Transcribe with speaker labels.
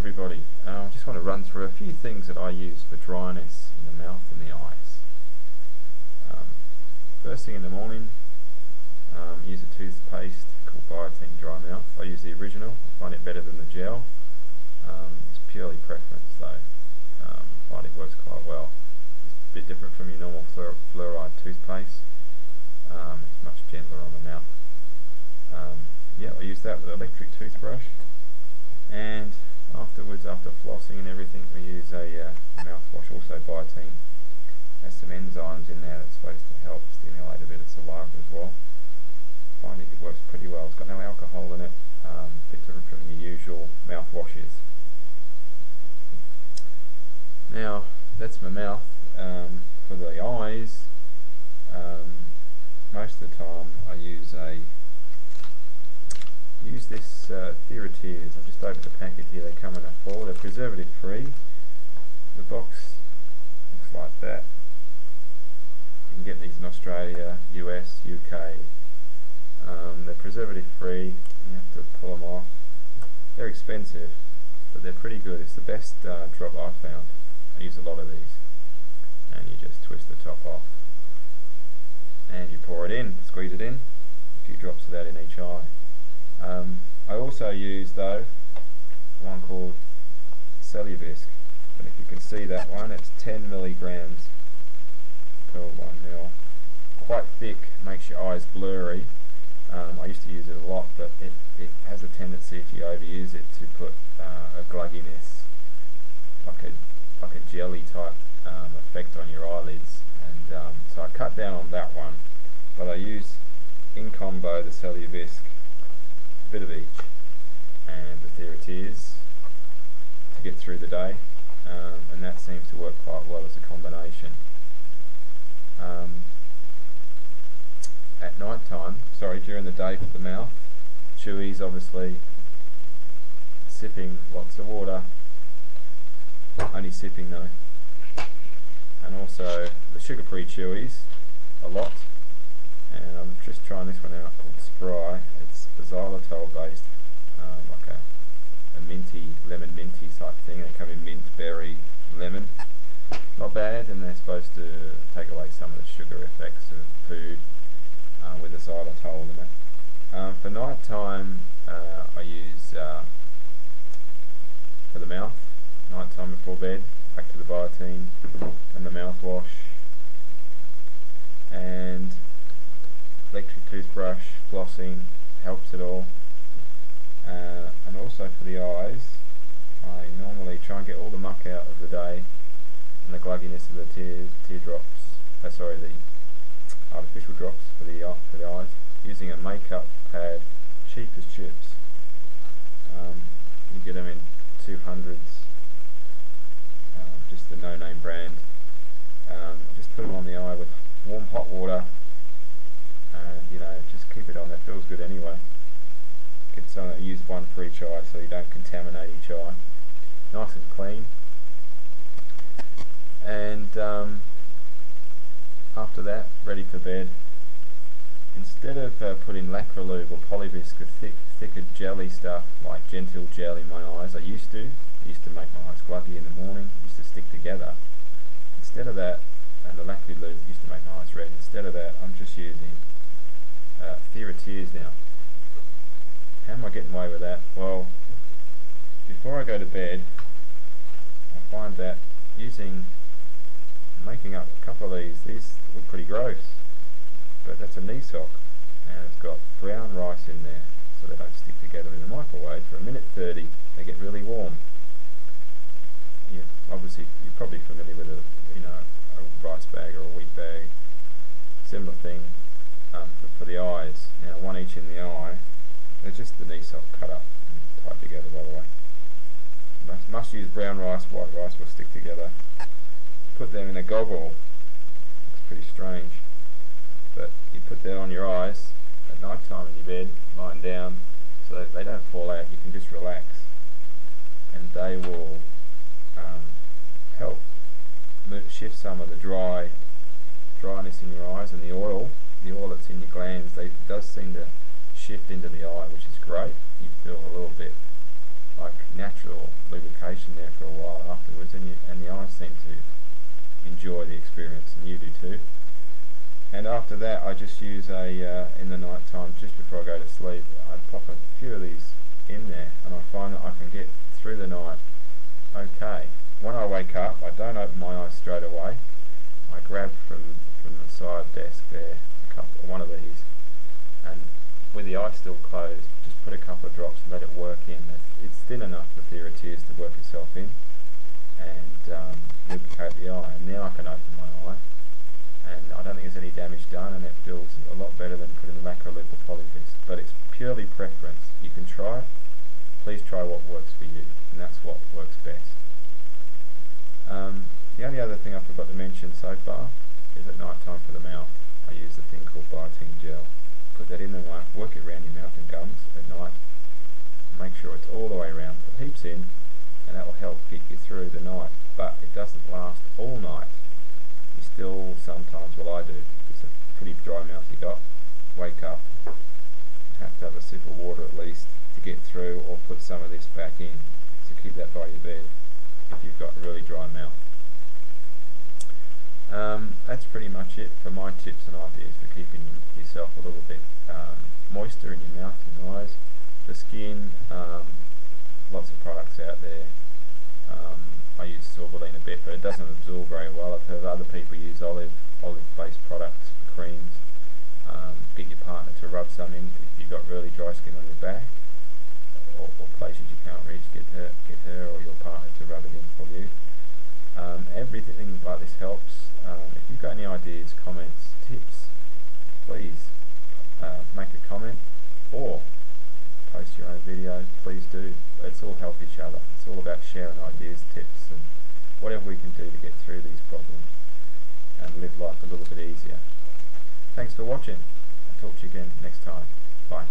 Speaker 1: everybody. I just want to run through a few things that I use for dryness in the mouth and the eyes. First thing in the morning, use a toothpaste called Biotin Dry Mouth. I use the original. I find it better than the gel. It's purely preference though. I find it works quite well. It's a bit different from your normal fluoride toothpaste. It's much gentler on the mouth. I use that with an electric toothbrush, and afterwards, after flossing and everything, we use a mouthwash, also Biotin. Has some enzymes in there that's supposed to help stimulate a bit of saliva as well. I find it works pretty well. It's got no alcohol in it, a bit different from the usual mouthwashes. Now, that's my mouth. For the eyes, most of the time I use this Theratears. I've just opened the packet here. They come in a 4. They're preservative free. The box looks like that. You can get these in Australia, US, UK. They're preservative free. You have to pull them off. They're expensive, but they're pretty good. It's the best drop I've found. I use a lot of these. And you just twist the top off. And you pour it in, squeeze it in. A few drops of that in each eye. I also use though one called Celluvisc, and if you can see that one, it's 10 milligrams per 1 ml. Quite thick, makes your eyes blurry. I used to use it a lot, but it has a tendency, if you overuse it, to put a glugginess, like a jelly type effect on your eyelids, and so I cut down on that one, but I use in combo the Celluvisc, a bit of each, and the Theratears to get through the day, and that seems to work quite well as a combination. At night time, during the day for the mouth, chewies obviously, sipping lots of water, only sipping though, and also the sugar-free chewies a lot, and I'm just trying this one out called Spry. It's xylitol based, like a minty, lemon minty type thing. They come in mint, berry, lemon. Not bad, and they're supposed to take away some of the sugar effects of food with the xylitol in it. For night time, I use for the mouth, night time before bed, back to the Biotin and the mouthwash, and electric toothbrush, flossing helps it all. And also for the eyes, I normally try and get all the muck out of the day and the glugginess of the teardrops, the artificial drops for the eyes, using a makeup pad, cheap as chips. You get them in 200s, just the no-name brand. I just put them on the eye with warm hot water, and just keep it on there. Feels good anyway. Get some, use one for each eye so you don't contaminate each eye. Nice and clean. And after that, ready for bed. Instead of putting Lacrolube or Polyvisc, the thicker jelly stuff like Gentle Gel in my eyes, I used to make my eyes gluggy in the morning, used to stick together. Instead of that, and the Lacrolube used to make my eyes red, instead of that I'm just using Theratears now. How am I getting away with that? Well, before I go to bed, I find that making up a couple of these look pretty gross, but that's a knee sock, and it's got brown rice in there so they don't stick together in the microwave for a minute 30. They get really warm. Obviously you're probably familiar with a rice bag or a wheat bag, similar thing for the eyes. Now, one each in the eye. They're just the knee sock cut up and tied together, by the way. Must use brown rice, white rice will stick together. Put them in a goggle. Looks pretty strange, but you put that on your eyes at night time in your bed, lying down, so that they don't fall out. You can just relax, and they will help shift some of the dryness in your eyes, and the oil that's in your glands. It does seem to shift into the eye, which is great. You feel a little bit like natural natural lubrication there for a while afterwards, and the eyes seem to enjoy the experience, and you do too. And after that, I just use in the night time, just before I go to sleep, I pop a few of these in there, and I find that I can get through the night okay. When I wake up, I don't open my eyes straight away. I grab from the side desk there one of these, and with the eye still closed, just put a couple of drops and let it work in. It's thin enough for the theory tears to work itself in, and lubricate the eye. And now I can open my eye, and I don't think there's any damage done, and it feels a lot better than putting the macro loop or polyfist. But it's purely preference. You can try it. Please try what works for you, and that's what works best. The only other thing I forgot to mention so far is at night time for the mouth, I use the thing called biotin gel. Put that in the mouth, work it around your mouth and gums at night. Make sure it's all the way around. Put heaps in, and that will help get you through the night. But it doesn't last all night. You still sometimes, well I do, if it's a pretty dry mouth you got, wake up, have to have a sip of water at least to get through, or put some of this back in. So keep that by your bed if you've got a really dry mouth. That's pretty much it for my tips and ideas for keeping yourself a little bit moister in your mouth and your eyes. The skin, lots of products out there. I use Sorboline a bit, but it doesn't absorb very well. I've heard other people use olive-based products, creams. Get your partner to rub some in if you've got really dry skin on your back, or places you can't reach. Get her or your partner to rub it in for you. Everything like this helps. If you've got any ideas, comments, tips, please make a comment or post your own video. Please do. Let's all help each other. It's all about sharing ideas, tips, and whatever we can do to get through these problems and live life a little bit easier. Thanks for watching. I'll talk to you again next time. Bye.